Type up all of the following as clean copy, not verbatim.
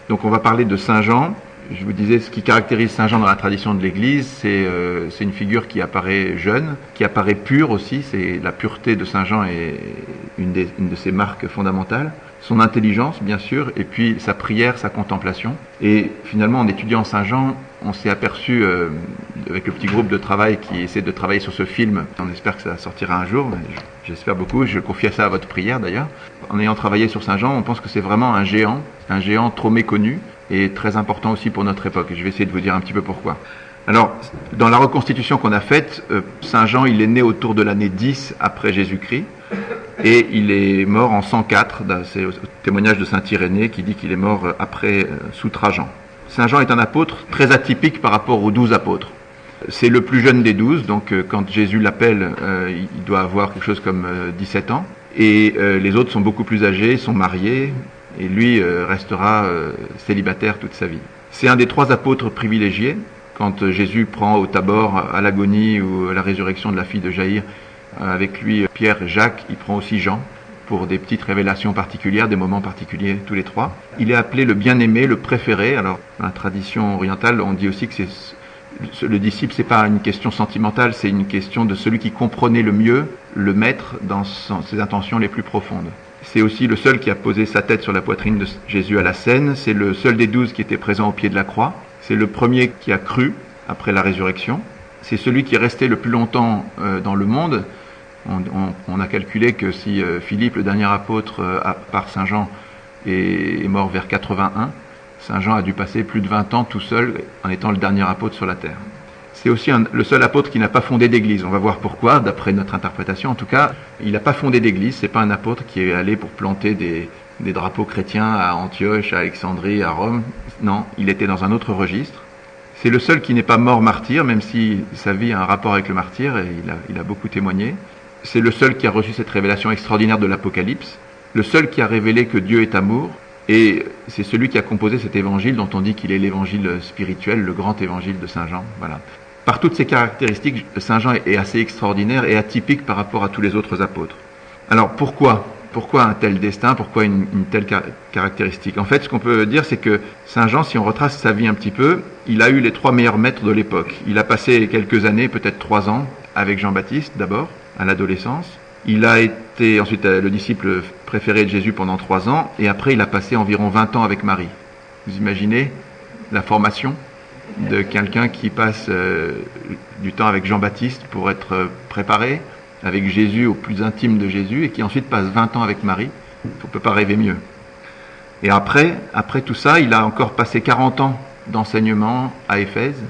Donc on va parler de Saint Jean. Je vous disais, ce qui caractérise Saint Jean dans la tradition de l'Église, c'est une figure qui apparaît jeune, qui apparaît pure aussi. C'est la pureté de Saint Jean est une de ses marques fondamentales. Son intelligence, bien sûr, et puis sa prière, sa contemplation. Et finalement, en étudiant Saint Jean, on s'est aperçu, avec le petit groupe de travail qui essaie de travailler sur ce film, on espère que ça sortira un jour, j'espère beaucoup, je confie ça à votre prière d'ailleurs. En ayant travaillé sur Saint Jean, on pense que c'est vraiment un géant trop méconnu, et très important aussi pour notre époque. Et je vais essayer de vous dire un petit peu pourquoi. Alors, dans la reconstitution qu'on a faite, Saint Jean, il est né autour de l'année 10 après Jésus-Christ, et il est mort en 104, c'est au témoignage de saint Irénée qui dit qu'il est mort après, sous Trajan. Saint Jean est un apôtre très atypique par rapport aux 12 apôtres. C'est le plus jeune des 12, donc quand Jésus l'appelle, il doit avoir quelque chose comme 17 ans, et les autres sont beaucoup plus âgés, sont mariés, et lui restera célibataire toute sa vie. C'est un des 3 apôtres privilégiés. Quand Jésus prend au Tabor à l'agonie ou à la résurrection de la fille de Jaïr, avec lui Pierre et Jacques, il prend aussi Jean pour des petites révélations particulières, des moments particuliers, tous les 3. Il est appelé le bien-aimé, le préféré. Alors, dans la tradition orientale, on dit aussi que le disciple, c'est pas une question sentimentale, c'est une question de celui qui comprenait le mieux le maître dans ses intentions les plus profondes. C'est aussi le seul qui a posé sa tête sur la poitrine de Jésus à la scène. C'est le seul des 12 qui était présent au pied de la croix. C'est le premier qui a cru après la résurrection. C'est celui qui est resté le plus longtemps dans le monde. On a calculé que si Philippe, le dernier apôtre, par Saint Jean, est mort vers 81, Saint Jean a dû passer plus de 20 ans tout seul en étant le dernier apôtre sur la terre. C'est aussi le seul apôtre qui n'a pas fondé d'église. On va voir pourquoi, d'après notre interprétation. En tout cas, il n'a pas fondé d'église. C'est pas un apôtre qui est allé pour planter des drapeaux chrétiens à Antioche, à Alexandrie, à Rome. Non, il était dans un autre registre. C'est le seul qui n'est pas mort martyr, même si sa vie a un rapport avec le martyr, et il a beaucoup témoigné. C'est le seul qui a reçu cette révélation extraordinaire de l'Apocalypse, le seul qui a révélé que Dieu est amour, et c'est celui qui a composé cet évangile dont on dit qu'il est l'évangile spirituel, le grand évangile de Saint Jean. Voilà. Par toutes ces caractéristiques, Saint Jean est assez extraordinaire et atypique par rapport à tous les autres apôtres. Alors pourquoi un tel destin? Pourquoi une telle caractéristique? En fait, ce qu'on peut dire, c'est que Saint Jean, si on retrace sa vie un petit peu, il a eu les 3 meilleurs maîtres de l'époque. Il a passé quelques années, peut-être 3 ans, avec Jean-Baptiste d'abord, à l'adolescence. Il a été ensuite le disciple préféré de Jésus pendant 3 ans, et après il a passé environ 20 ans avec Marie. Vous imaginez la formation de quelqu'un qui passe du temps avec Jean-Baptiste pour être préparé, avec Jésus au plus intime de Jésus, et qui ensuite passe 20 ans avec Marie. On ne peut pas rêver mieux. Et après tout ça, il a encore passé 40 ans d'enseignement à Éphèse,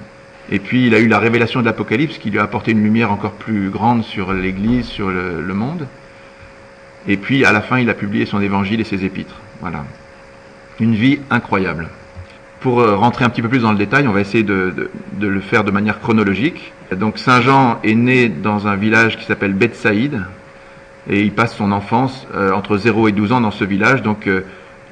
et puis il a eu la révélation de l'Apocalypse qui lui a apporté une lumière encore plus grande sur l'Église, sur le monde. Et puis à la fin, il a publié son évangile et ses épîtres. Voilà. Une vie incroyable. Pour rentrer un petit peu plus dans le détail, on va essayer de le faire de manière chronologique. Donc Saint Jean est né dans un village qui s'appelle Bethsaïde, et il passe son enfance entre 0 et 12 ans dans ce village, donc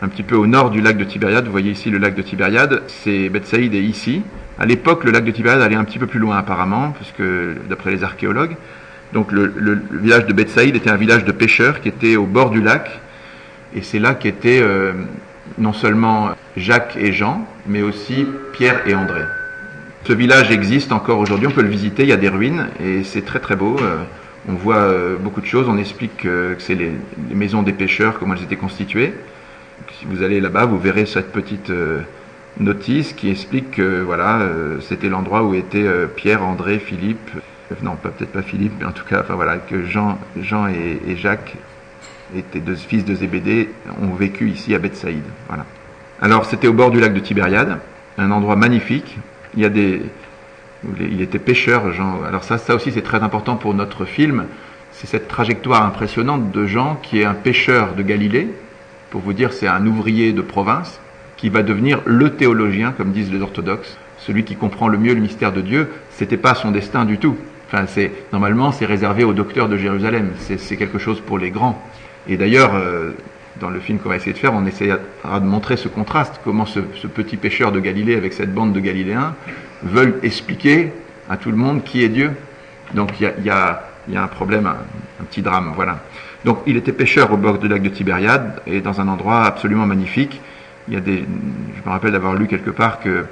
un petit peu au nord du lac de Tibériade. Vous voyez ici le lac de Tibériade, c'est Bethsaïde est ici. À l'époque, le lac de Tibériade allait un petit peu plus loin apparemment, puisque d'après les archéologues. Donc le village de Bethsaïde était un village de pêcheurs qui était au bord du lac, et c'est là qu'étaient non seulement Jacques et Jean, mais aussi Pierre et André. Ce village existe encore aujourd'hui, on peut le visiter, il y a des ruines, et c'est très très beau. On voit beaucoup de choses, on explique que c'est les maisons des pêcheurs, comment elles étaient constituées. Si vous allez là-bas, vous verrez cette petite notice qui explique que voilà, c'était l'endroit où étaient Pierre, André, Philippe, non peut-être pas Philippe, mais en tout cas, enfin voilà, que Jean et Jacques étaient 2 fils de Zébédée, ont vécu ici à Bethsaïde. Voilà. Alors c'était au bord du lac de Tibériade, un endroit magnifique. Il était pêcheur, Jean. Alors ça aussi c'est très important pour notre film. C'est cette trajectoire impressionnante de Jean qui est un pêcheur de Galilée. Pour vous dire, c'est un ouvrier de province qui va devenir le théologien, comme disent les orthodoxes, celui qui comprend le mieux le mystère de Dieu. C'était pas son destin du tout. Enfin, normalement c'est réservé aux docteurs de Jérusalem. C'est quelque chose pour les grands. Et d'ailleurs, dans le film qu'on va essayer de faire, on essaiera de montrer ce contraste, comment ce petit pêcheur de Galilée avec cette bande de Galiléens veulent expliquer à tout le monde qui est Dieu. Donc il y a un problème, un petit drame, voilà. Donc il était pêcheur au bord du lac de Tibériade, et dans un endroit absolument magnifique. Je me rappelle d'avoir lu quelque part que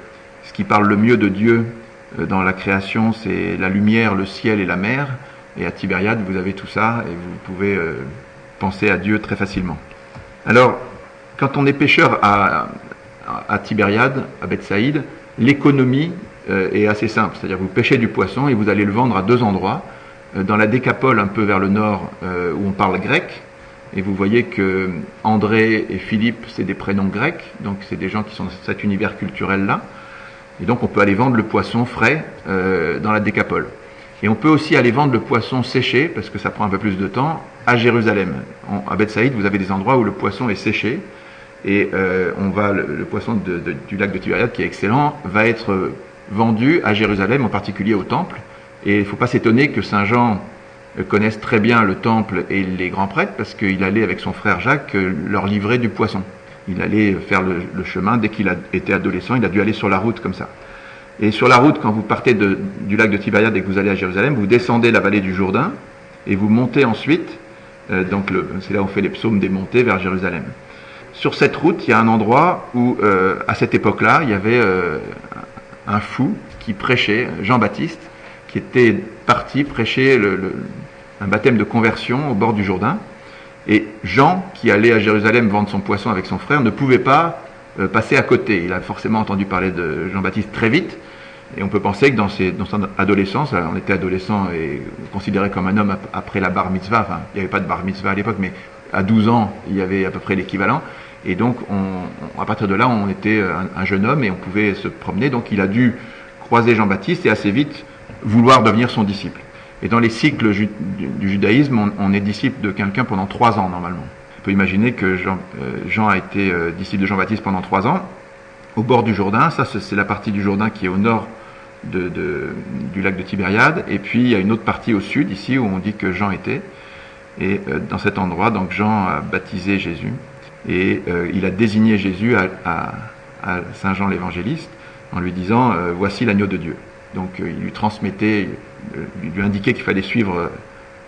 ce qui parle le mieux de Dieu dans la création, c'est la lumière, le ciel et la mer. Et à Tibériade, vous avez tout ça et vous pouvez penser à Dieu très facilement. Alors, quand on est pêcheur à Tibériade, à Bethsaïde, l'économie est assez simple. C'est-à-dire vous pêchez du poisson et vous allez le vendre à deux endroits. Dans la Décapole, un peu vers le nord, où on parle grec. Et vous voyez que André et Philippe, c'est des prénoms grecs. Donc c'est des gens qui sont dans cet univers culturel-là. Et donc on peut aller vendre le poisson frais dans la Décapole. Et on peut aussi aller vendre le poisson séché, parce que ça prend un peu plus de temps, à Jérusalem. À Bethsaïde, vous avez des endroits où le poisson est séché. Et le poisson du lac de Tibériade, qui est excellent, va être vendu à Jérusalem, en particulier au temple. Et il ne faut pas s'étonner que Saint Jean connaisse très bien le temple et les grands prêtres, parce qu'il allait avec son frère Jacques leur livrer du poisson. Il allait faire le chemin, dès qu'il a été adolescent, il a dû aller sur la route comme ça. Et sur la route, quand vous partez du lac de Tibériade et que vous allez à Jérusalem, vous descendez la vallée du Jourdain et vous montez ensuite, c'est là où on fait les psaumes des montées vers Jérusalem. Sur cette route, il y a un endroit où, à cette époque-là, il y avait un fou qui prêchait, Jean-Baptiste, qui était parti prêcher un baptême de conversion au bord du Jourdain. Et Jean, qui allait à Jérusalem vendre son poisson avec son frère, ne pouvait pas passer à côté. Il a forcément entendu parler de Jean-Baptiste très vite. Et on peut penser que dans son adolescence, on était adolescent et considéré comme un homme après la bar mitzvah, enfin, il n'y avait pas de bar mitzvah à l'époque, mais à 12 ans, il y avait à peu près l'équivalent. Et donc, à partir de là, on était un jeune homme et on pouvait se promener. Donc, il a dû croiser Jean-Baptiste et assez vite vouloir devenir son disciple. Et dans les cycles du judaïsme, on est disciple de quelqu'un pendant 3 ans, normalement. On peut imaginer que Jean a été disciple de Jean-Baptiste pendant 3 ans, au bord du Jourdain. Ça, c'est la partie du Jourdain qui est au nord du lac de Tibériade. Et puis, il y a une autre partie au sud, ici, où on dit que Jean était. Et dans cet endroit, donc, Jean a baptisé Jésus. Et il a désigné Jésus à Saint Jean l'évangéliste en lui disant « Voici l'agneau de Dieu ». Donc il lui transmettait, il lui indiquait qu'il fallait suivre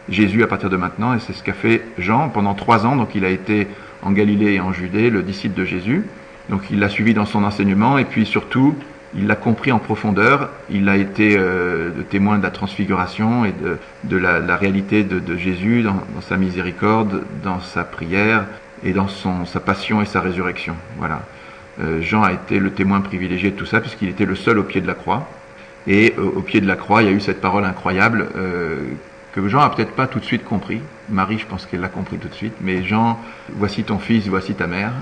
Jésus à partir de maintenant, et c'est ce qu'a fait Jean pendant 3 ans. Donc il a été en Galilée et en Judée le disciple de Jésus. Donc il l'a suivi dans son enseignement, et puis surtout il l'a compris en profondeur. Il a été le témoin de la transfiguration et de la réalité de Jésus dans sa miséricorde, dans sa prière et dans sa passion et sa résurrection. Voilà. Jean a été le témoin privilégié de tout ça, puisqu'il était le seul au pied de la croix. Et au pied de la croix, il y a eu cette parole incroyable que Jean a peut-être pas tout de suite compris. Marie, je pense qu'elle l'a compris tout de suite. Mais Jean, voici ton fils, voici ta mère.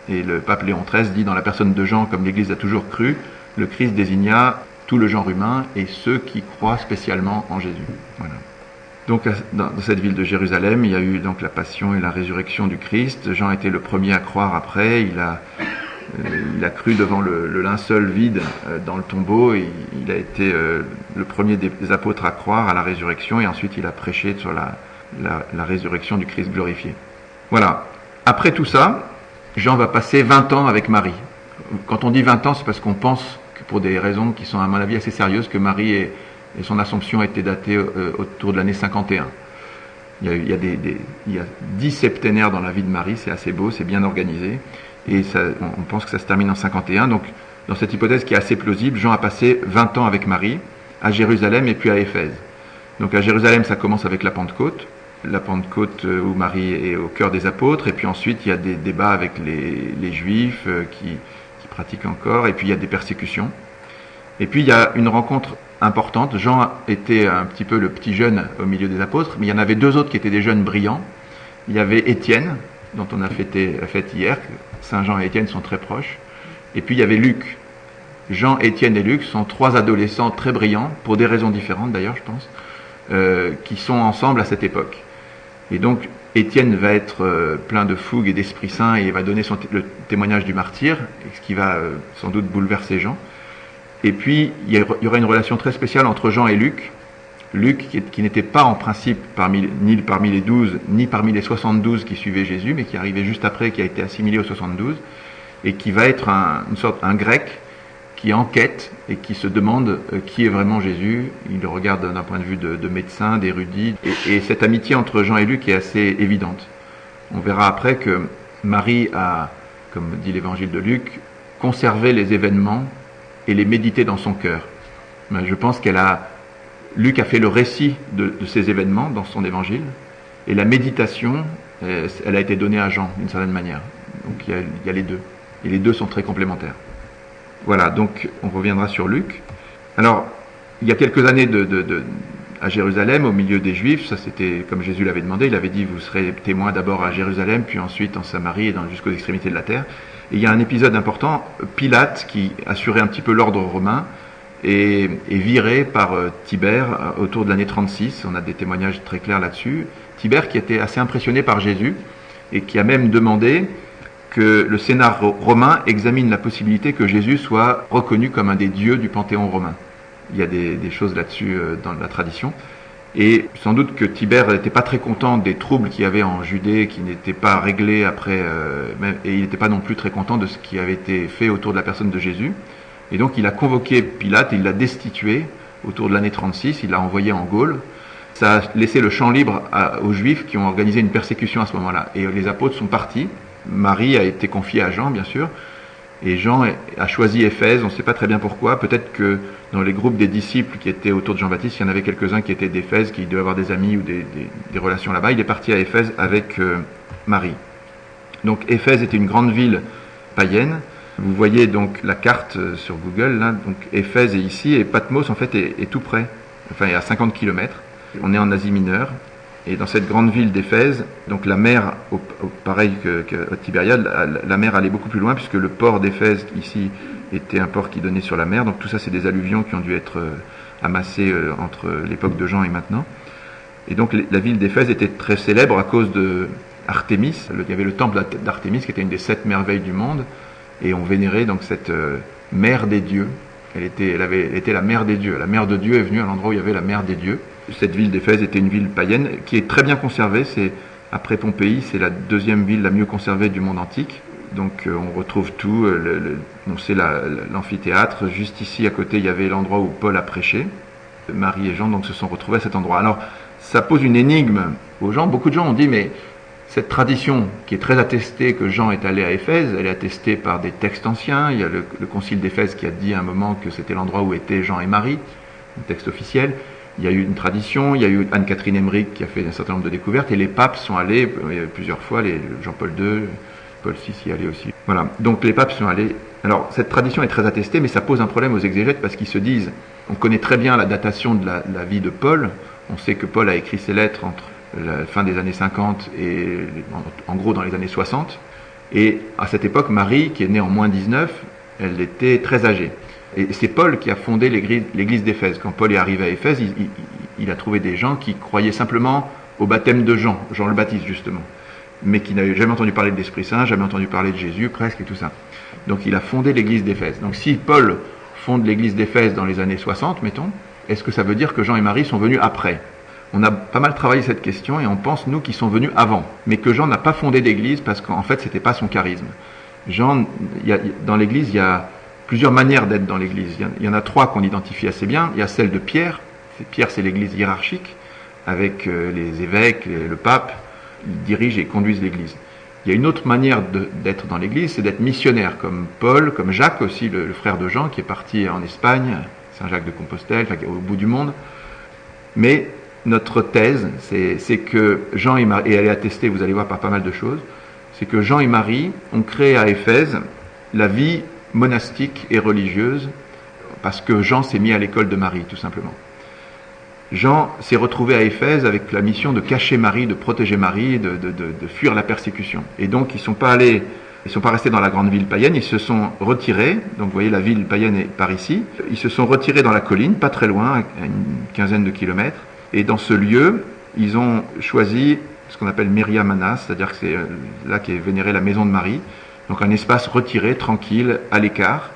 Et le pape Léon XIII dit, dans la personne de Jean, comme l'Église a toujours cru, le Christ désigna tout le genre humain et ceux qui croient spécialement en Jésus. Voilà. Donc dans cette ville de Jérusalem, il y a eu donc la passion et la résurrection du Christ. Jean était le premier à croire après. Il a cru devant le linceul vide dans le tombeau, et il a été le premier des apôtres à croire à la résurrection, et ensuite il a prêché sur la résurrection du Christ glorifié. Voilà. Après tout ça, Jean va passer 20 ans avec Marie. Quand on dit 20 ans, c'est parce qu'on pense que, pour des raisons qui sont à mon avis assez sérieuses, que Marie et son Assomption étaient datées autour de l'année 51. Il y a 10 septénaires dans la vie de Marie, c'est assez beau, c'est bien organisé. Et on pense que ça se termine en 51. Donc, dans cette hypothèse qui est assez plausible, Jean a passé 20 ans avec Marie, à Jérusalem et puis à Éphèse. Donc à Jérusalem, ça commence avec la Pentecôte où Marie est au cœur des apôtres, et puis ensuite il y a des débats avec les Juifs qui pratiquent encore, et puis il y a des persécutions. Et puis il y a une rencontre importante. Jean était un petit peu le petit jeune au milieu des apôtres, mais il y en avait 2 autres qui étaient des jeunes brillants. Il y avait Étienne, dont on a fêté la fête hier. Saint Jean et Étienne sont très proches. Et puis il y avait Luc. Jean, Étienne et Luc sont 3 adolescents très brillants, pour des raisons différentes d'ailleurs, je pense, qui sont ensemble à cette époque. Et donc Étienne va être plein de fougue et d'Esprit Saint, et il va donner le témoignage du martyr, ce qui va sans doute bouleverser Jean. Et puis il y aura une relation très spéciale entre Jean et Luc. Luc, qui n'était pas en principe ni parmi les 12, ni parmi les 72 qui suivaient Jésus, mais qui arrivait juste après, qui a été assimilé aux 72, et qui va être un grec qui enquête et qui se demande qui est vraiment Jésus. Il le regarde d'un point de vue de médecin, d'érudit, et cette amitié entre Jean et Luc est assez évidente. On verra après que Marie a comme dit l'évangile de Luc, conserver les événements et les méditer dans son cœur. Mais je pense Luc a fait le récit de ces événements dans son évangile, et la méditation, elle a été donnée à Jean d'une certaine manière. Donc il y a les deux, et les deux sont très complémentaires. Voilà, donc on reviendra sur Luc. Alors, il y a quelques années à Jérusalem, au milieu des Juifs, ça c'était comme Jésus l'avait demandé, il avait dit vous serez témoins d'abord à Jérusalem, puis ensuite en Samarie et jusqu'aux extrémités de la terre. Et il y a un épisode important, Pilate, qui assurait un petit peu l'ordre romain, est viré par Tibère autour de l'année 36, on a des témoignages très clairs là-dessus. Tibère qui était assez impressionné par Jésus et qui a même demandé que le Sénat romain examine la possibilité que Jésus soit reconnu comme un des dieux du panthéon romain. Il y a des choses là-dessus dans la tradition. Et sans doute que Tibère n'était pas très content des troubles qu'il y avait en Judée, qui n'étaient pas réglés après, et il n'était pas non plus très content de ce qui avait été fait autour de la personne de Jésus. Et donc il a convoqué Pilate, et il l'a destitué autour de l'année 36, il l'a envoyé en Gaule. Ça a laissé le champ libre aux Juifs qui ont organisé une persécution à ce moment-là. Et les apôtres sont partis. Marie a été confiée à Jean, bien sûr. Et Jean a choisi Éphèse, on ne sait pas très bien pourquoi. Peut-être que dans les groupes des disciples qui étaient autour de Jean-Baptiste, il y en avait quelques-uns qui étaient d'Éphèse, qui devaient avoir des amis ou des relations là-bas. Il est parti à Éphèse avec Marie. Donc Éphèse était une grande ville païenne. Vous voyez donc la carte sur Google, là. Donc Éphèse est ici, et Patmos en fait est tout près. Enfin, il est à 50 km. On est en Asie mineure. Et dans cette grande ville d'Éphèse, donc la mer, pareil que Tibériade, la mer allait beaucoup plus loin, puisque le port d'Éphèse, ici, était un port qui donnait sur la mer. Donc tout ça, c'est des alluvions qui ont dû être amassés entre l'époque de Jean et maintenant. Et donc la ville d'Éphèse était très célèbre à cause de Artémis. Il y avait le temple d'Artémis, qui était une des 7 merveilles du monde. Et on vénérait donc cette mère des dieux. Elle était la mère des dieux. La mère de Dieu est venue à l'endroit où il y avait la mère des dieux. Cette ville d'Éphèse était une ville païenne qui est très bien conservée. Après Pompéi, c'est la deuxième ville la mieux conservée du monde antique. Donc on retrouve tout. On sait l'amphithéâtre. Juste ici à côté, il y avait l'endroit où Paul a prêché. Marie et Jean donc se sont retrouvés à cet endroit. Alors ça pose une énigme aux gens. Beaucoup de gens ont dit mais cette tradition qui est très attestée que Jean est allé à Éphèse, elle est attestée par des textes anciens. Il y a le concile d'Éphèse qui a dit à un moment que c'était l'endroit où étaient Jean et Marie, un texte officiel. Il y a eu une tradition, il y a eu Anne-Catherine Emmerich qui a fait un certain nombre de découvertes, et les papes sont allés plusieurs fois, Jean-Paul II, Paul VI y est allé aussi. Voilà, donc les papes sont allés. Alors cette tradition est très attestée, mais ça pose un problème aux exégètes parce qu'ils se disent, on connaît très bien la datation de la vie de Paul, on sait que Paul a écrit ses lettres entre la fin des années 50 et en gros dans les années 60, et à cette époque, Marie, qui est née en moins 19, elle était très âgée. Et c'est Paul qui a fondé l'église d'Éphèse. Quand Paul est arrivé à Éphèse, il a trouvé des gens qui croyaient simplement au baptême de Jean le Baptiste justement, mais qui n'avaient jamais entendu parler de l'Esprit Saint, jamais entendu parler de Jésus presque et tout ça. Donc il a fondé l'église d'Éphèse. Donc si Paul fonde l'église d'Éphèse dans les années 60, mettons, est-ce que ça veut dire que Jean et Marie sont venus après ? On a pas mal travaillé cette question et on pense, nous, qu'ils sont venus avant, mais que Jean n'a pas fondé d'église parce qu'en fait, c'était pas son charisme. Jean, dans l'église, il y a plusieurs manières d'être dans l'église. Il y en a 3 qu'on identifie assez bien. Il y a celle de Pierre. Pierre, c'est l'église hiérarchique, avec les évêques, le pape. Ils dirigent et conduisent l'église. Il y a une autre manière d'être dans l'église, c'est d'être missionnaire, comme Paul, comme Jacques aussi, le frère de Jean, qui est parti en Espagne, Saint-Jacques de Compostelle, au bout du monde. Mais notre thèse, c'est que Jean et Marie, et elle est attestée, vous allez voir, par pas mal de choses, c'est que Jean et Marie ont créé à Éphèse la vie monastique et religieuse, parce que Jean s'est mis à l'école de Marie, tout simplement. Jean s'est retrouvé à Éphèse avec la mission de cacher Marie, de protéger Marie, de fuir la persécution. Et donc ils ne sont pas restés dans la grande ville païenne, ils se sont retirés, donc vous voyez la ville païenne est par ici, ils se sont retirés dans la colline, pas très loin, à une quinzaine de kilomètres, et dans ce lieu, ils ont choisi ce qu'on appelle Miriam Manas, c'est-à-dire que c'est là qu'est vénérée la maison de Marie, donc un espace retiré, tranquille, à l'écart.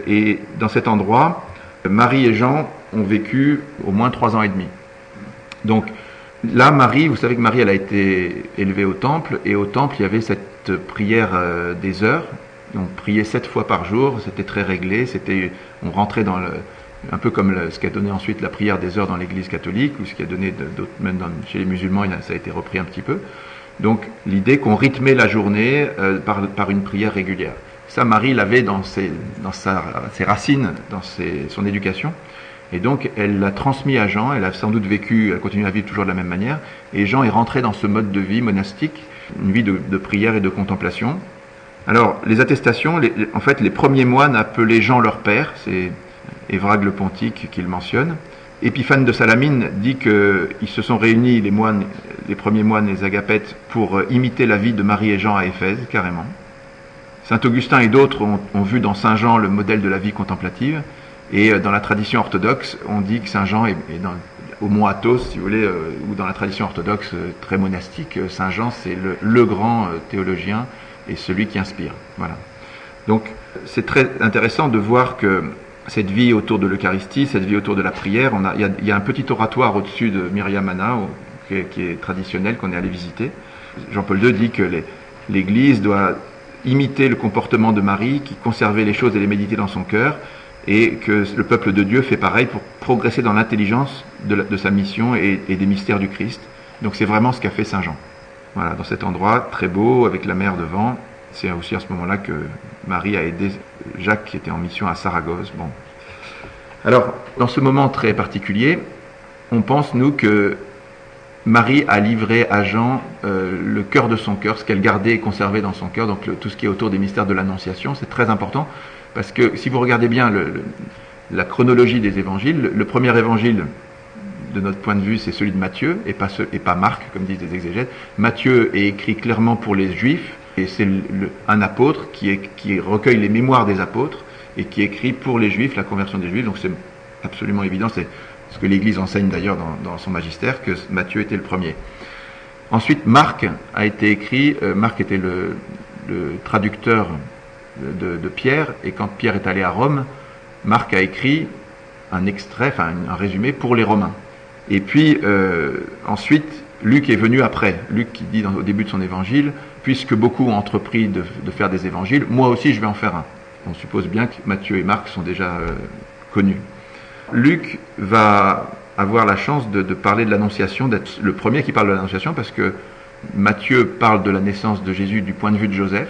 Et dans cet endroit, Marie et Jean ont vécu au moins 3 ans et demi. Donc là, Marie, vous savez que Marie, elle a été élevée au temple, et au temple, il y avait cette prière des heures. On priait 7 fois par jour, c'était très réglé, on rentrait dans un peu comme ce qui a donné ensuite la prière des heures dans l'église catholique, ou ce qui a donné même chez les musulmans, ça a été repris un petit peu. Donc l'idée qu'on rythmait la journée par une prière régulière. Ça, Marie l'avait dans ses racines, dans son éducation. Et donc elle l'a transmis à Jean, elle a sans doute vécu, elle continue à vivre toujours de la même manière. Et Jean est rentré dans ce mode de vie monastique, une vie de prière et de contemplation. Alors les attestations, en fait les premiers moines appelaient Jean leur père, c'est Évrage le Pontique qui le mentionne. Épiphane de Salamine dit qu'ils se sont réunis, les premiers moines, les agapètes, pour imiter la vie de Marie et Jean à Éphèse, carrément. Saint Augustin et d'autres ont vu dans Saint Jean le modèle de la vie contemplative, et dans la tradition orthodoxe, on dit que Saint Jean est au mont Athos, si vous voulez, ou dans la tradition orthodoxe très monastique, Saint Jean c'est le grand théologien et celui qui inspire. Voilà. Donc c'est très intéressant de voir que cette vie autour de l'Eucharistie, cette vie autour de la prière, il y a un petit oratoire au-dessus de Miriamana qui est traditionnel, qu'on est allé visiter. Jean-Paul II dit que l'Église doit imiter le comportement de Marie, qui conservait les choses et les méditait dans son cœur, et que le peuple de Dieu fait pareil pour progresser dans l'intelligence de sa mission et des mystères du Christ. Donc c'est vraiment ce qu'a fait Saint Jean. Voilà, dans cet endroit très beau, avec la mer devant. C'est aussi à ce moment-là que Marie a aidé Jacques qui était en mission à Saragosse. Bon. Alors, dans ce moment très particulier, on pense, nous, que Marie a livré à Jean le cœur de son cœur, ce qu'elle gardait et conservait dans son cœur, donc tout ce qui est autour des mystères de l'Annonciation. C'est très important, parce que si vous regardez bien la chronologie des évangiles, le premier évangile, de notre point de vue, c'est celui de Matthieu, et pas Marc, comme disent les exégètes. Matthieu est écrit clairement pour les Juifs, et c'est un apôtre qui recueille les mémoires des apôtres et qui écrit pour les Juifs la conversion des Juifs. Donc c'est absolument évident, c'est ce que l'Église enseigne d'ailleurs dans son magistère, que Matthieu était le premier. Ensuite, Marc a été écrit. Marc était le traducteur de Pierre, et quand Pierre est allé à Rome, Marc a écrit un extrait, un résumé pour les Romains. Et puis ensuite, Luc est venu après. Luc qui dit au début de son évangile, puisque beaucoup ont entrepris de faire des évangiles, moi aussi je vais en faire un. On suppose bien que Matthieu et Marc sont déjà connus. Luc va avoir la chance de parler de l'Annonciation, d'être le premier qui parle de l'Annonciation, parce que Matthieu parle de la naissance de Jésus du point de vue de Joseph,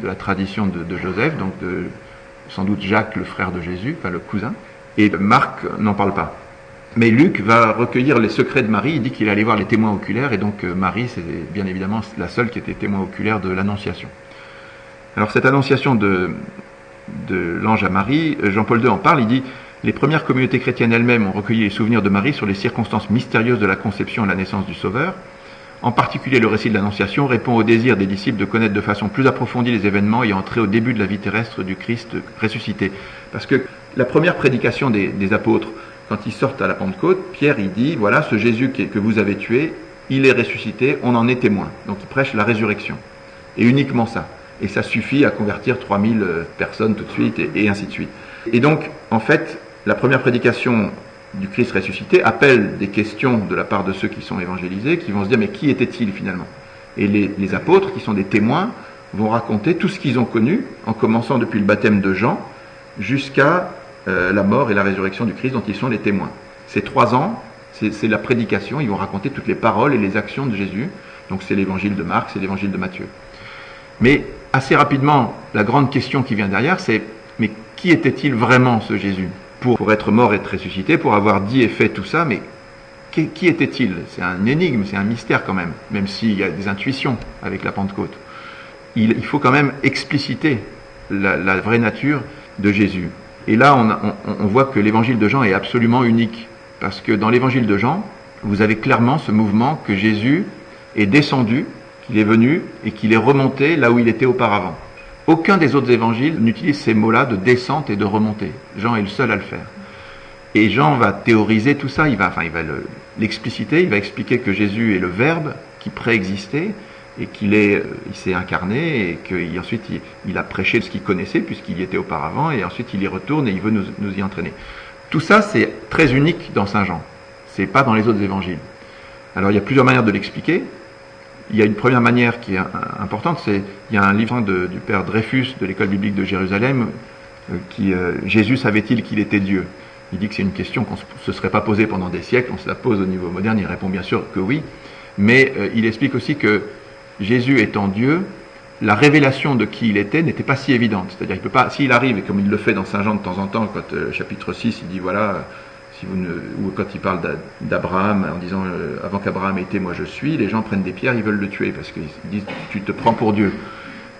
de la tradition de Joseph, donc sans doute Jacques, le frère de Jésus, le cousin, et Marc n'en parle pas. Mais Luc va recueillir les secrets de Marie, il dit qu'il allait voir les témoins oculaires, et donc Marie, c'est bien évidemment la seule qui était témoin oculaire de l'Annonciation. Alors cette Annonciation de l'ange à Marie, Jean-Paul II en parle, il dit « Les premières communautés chrétiennes elles-mêmes ont recueilli les souvenirs de Marie sur les circonstances mystérieuses de la conception et la naissance du Sauveur. En particulier, le récit de l'Annonciation répond au désir des disciples de connaître de façon plus approfondie les événements ayant trait au début de la vie terrestre du Christ ressuscité. » Parce que la première prédication des apôtres, quand ils sortent à la Pentecôte, Pierre il dit, voilà, ce Jésus que vous avez tué, il est ressuscité, on en est témoin. Donc il prêche la résurrection. Et uniquement ça. Et ça suffit à convertir 3000 personnes tout de suite, et ainsi de suite. Et donc, en fait, la première prédication du Christ ressuscité appelle des questions de la part de ceux qui sont évangélisés, qui vont se dire, mais qui était-il finalement? Et les apôtres, qui sont des témoins, vont raconter tout ce qu'ils ont connu, en commençant depuis le baptême de Jean, jusqu'à la mort et la résurrection du Christ dont ils sont les témoins. Ces 3 ans, c'est la prédication, ils vont raconter toutes les paroles et les actions de Jésus. Donc c'est l'évangile de Marc, c'est l'évangile de Matthieu. Mais assez rapidement, la grande question qui vient derrière, c'est mais qui était-il vraiment ce Jésus? Pour être mort et être ressuscité, pour avoir dit et fait tout ça, mais qui était-il? C'est un énigme, c'est un mystère quand même s'il y a des intuitions avec la Pentecôte. Il faut quand même expliciter la vraie nature de Jésus. Et là, on voit que l'évangile de Jean est absolument unique, parce que dans l'évangile de Jean, vous avez clairement ce mouvement que Jésus est descendu, qu'il est venu et qu'il est remonté là où il était auparavant. Aucun des autres évangiles n'utilise ces mots-là de descente et de remontée. Jean est le seul à le faire. Et Jean va théoriser tout ça, il va l'expliciter, il va expliquer que Jésus est le Verbe qui préexistait et il s'est incarné et qu'ensuite il a prêché ce qu'il connaissait puisqu'il y était auparavant et ensuite il y retourne et il veut nous y entraîner. Tout ça, c'est très unique dans Saint Jean. C'est pas dans les autres évangiles. Alors il y a plusieurs manières de l'expliquer. Il y a une première manière qui est importante, il y a un livre du père Dreyfus de l'école biblique de Jérusalem, Jésus savait-il qu'il était Dieu? Il dit que c'est une question qu'on ne se serait pas posée pendant des siècles, on se la pose au niveau moderne, il répond bien sûr que oui, mais il explique aussi que Jésus étant Dieu, la révélation de qui il était n'était pas si évidente. C'est-à-dire qu'il peut pas, s'il arrive, et comme il le fait dans Saint Jean de temps en temps, quand chapitre 6, il dit voilà, si vous ne, ou quand il parle d'Abraham, en disant avant qu'Abraham ait été, moi je suis, les gens prennent des pierres, ils veulent le tuer, parce qu'ils disent tu te prends pour Dieu.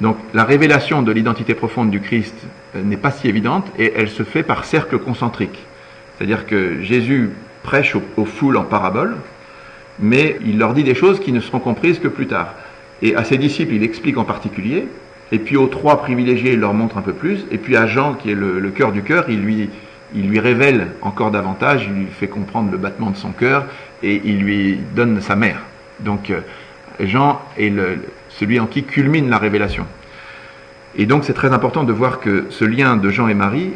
Donc la révélation de l'identité profonde du Christ n'est pas si évidente, et elle se fait par cercle concentrique. C'est-à-dire que Jésus prêche aux foules en parabole, mais il leur dit des choses qui ne seront comprises que plus tard. Et à ses disciples, il explique en particulier, et puis aux trois privilégiés, il leur montre un peu plus, et puis à Jean, qui est le cœur du cœur, il lui révèle encore davantage, il lui fait comprendre le battement de son cœur, et il lui donne sa mère. Donc Jean est celui en qui culmine la révélation. Et donc c'est très important de voir que ce lien de Jean et Marie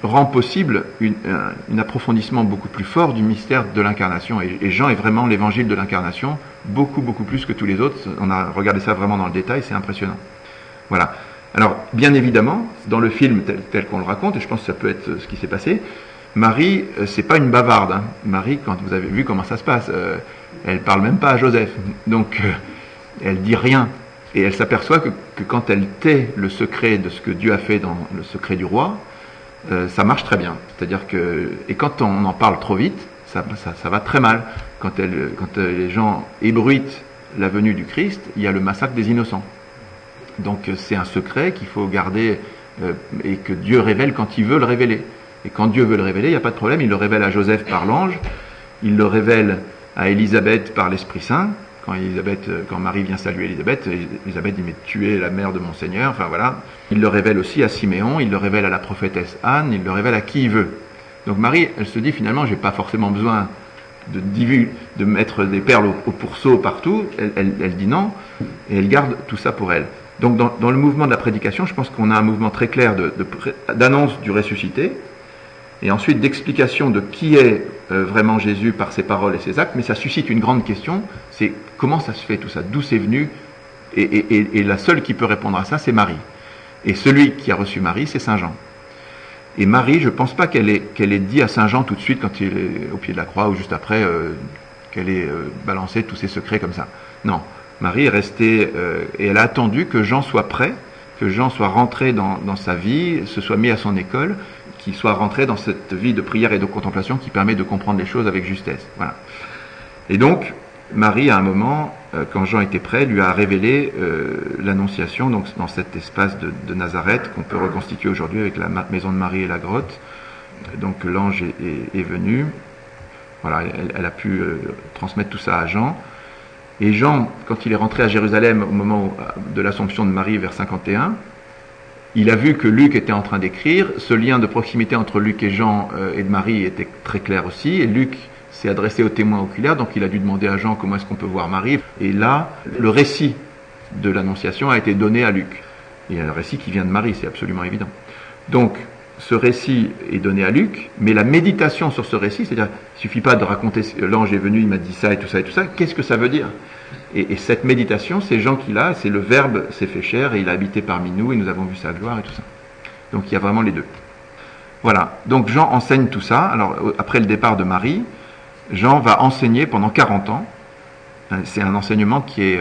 rend possible un approfondissement beaucoup plus fort du mystère de l'incarnation. Et Jean est vraiment l'évangile de l'incarnation, beaucoup plus que tous les autres. On a regardé ça vraiment dans le détail, c'est impressionnant. Voilà. Alors, bien évidemment, dans le film tel qu'on le raconte, et je pense que ça peut être ce qui s'est passé, Marie, c'est pas une bavarde. Hein. Marie, quand vous avez vu comment ça se passe, elle parle même pas à Joseph. Donc, elle dit rien. Et elle s'aperçoit que quand elle tait le secret de ce que Dieu a fait dans le secret du roi, ça marche très bien. C'est-à-dire que, et quand on en parle trop vite, ça va très mal. Quand les gens ébruitent la venue du Christ, il y a le massacre des innocents. Donc c'est un secret qu'il faut garder et que Dieu révèle quand il veut le révéler. Et quand Dieu veut le révéler, il n'y a pas de problème, il le révèle à Joseph par l'ange, il le révèle à Élisabeth par l'Esprit Saint. Quand Marie vient saluer Élisabeth dit mais tu es la mère de mon Seigneur, enfin voilà. Il le révèle aussi à Siméon, il le révèle à la prophétesse Anne, il le révèle à qui il veut. Donc Marie, elle se dit finalement, j'ai pas forcément besoin de mettre des perles au pourceau partout. Elle dit non, et elle garde tout ça pour elle. Donc dans le mouvement de la prédication, je pense qu'on a un mouvement très clair d'annonce du ressuscité, et ensuite d'explication de qui est vraiment Jésus par ses paroles et ses actes, mais ça suscite une grande question, c'est comment ça se fait tout ça, d'où c'est venu, et la seule qui peut répondre à ça, c'est Marie. Et celui qui a reçu Marie, c'est Saint Jean. Et Marie, je ne pense pas qu'elle ait dit à Saint Jean tout de suite, quand il est au pied de la croix, ou juste après, qu'elle ait balancé tous ses secrets comme ça. Non, Marie est restée, et elle a attendu que Jean soit prêt, que Jean soit rentré dans sa vie, se soit mis à son école, qu'il soit rentré dans cette vie de prière et de contemplation qui permet de comprendre les choses avec justesse. Voilà. Et donc, Marie, à un moment, quand Jean était prêt, lui a révélé l'Annonciation, donc dans cet espace de Nazareth qu'on peut reconstituer aujourd'hui avec la maison de Marie et la grotte. Donc l'ange est venu. Voilà, elle a pu transmettre tout ça à Jean. Et Jean, quand il est rentré à Jérusalem au moment de l'Assomption de Marie vers 51, il a vu que Luc était en train d'écrire. Ce lien de proximité entre Luc et Jean et de Marie était très clair aussi. Et Luc s'est adressé aux témoins oculaires, donc il a dû demander à Jean comment est-ce qu'on peut voir Marie. Et là, le récit de l'Annonciation a été donné à Luc. Il y a un récit qui vient de Marie, c'est absolument évident. Donc, ce récit est donné à Luc, mais la méditation sur ce récit, c'est-à-dire, il ne suffit pas de raconter l'ange est venu, il m'a dit ça et tout ça, qu'est-ce que ça veut dire ? Et cette méditation, c'est Jean qui l'a, c'est le Verbe s'est fait chair et il a habité parmi nous et nous avons vu sa gloire et tout ça. Donc il y a vraiment les deux. Voilà, donc Jean enseigne tout ça. Alors après le départ de Marie, Jean va enseigner pendant 40 ans. C'est un enseignement qui est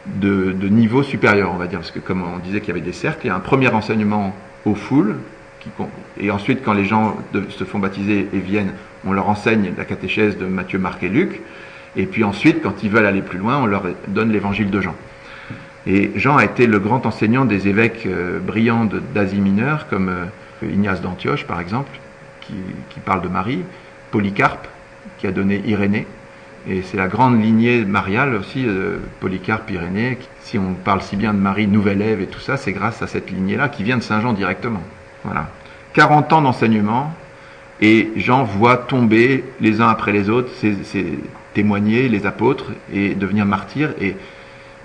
de niveau supérieur, on va dire, parce que comme on disait qu'il y avait des cercles, il y a un premier enseignement aux foules, et ensuite quand les gens se font baptiser et viennent, on leur enseigne la catéchèse de Matthieu, Marc et Luc. Et puis ensuite, quand ils veulent aller plus loin, on leur donne l'évangile de Jean. Et Jean a été le grand enseignant des évêques brillants d'Asie mineure, comme Ignace d'Antioche, par exemple, qui parle de Marie, Polycarpe, qui a donné Irénée. Et c'est la grande lignée mariale aussi, Polycarpe, Irénée. Si on parle si bien de Marie, Nouvelle Ève et tout ça, c'est grâce à cette lignée-là qui vient de Saint Jean directement. Voilà. 40 ans d'enseignement, et Jean voit tomber les uns après les autres témoigner les apôtres et devenir martyrs.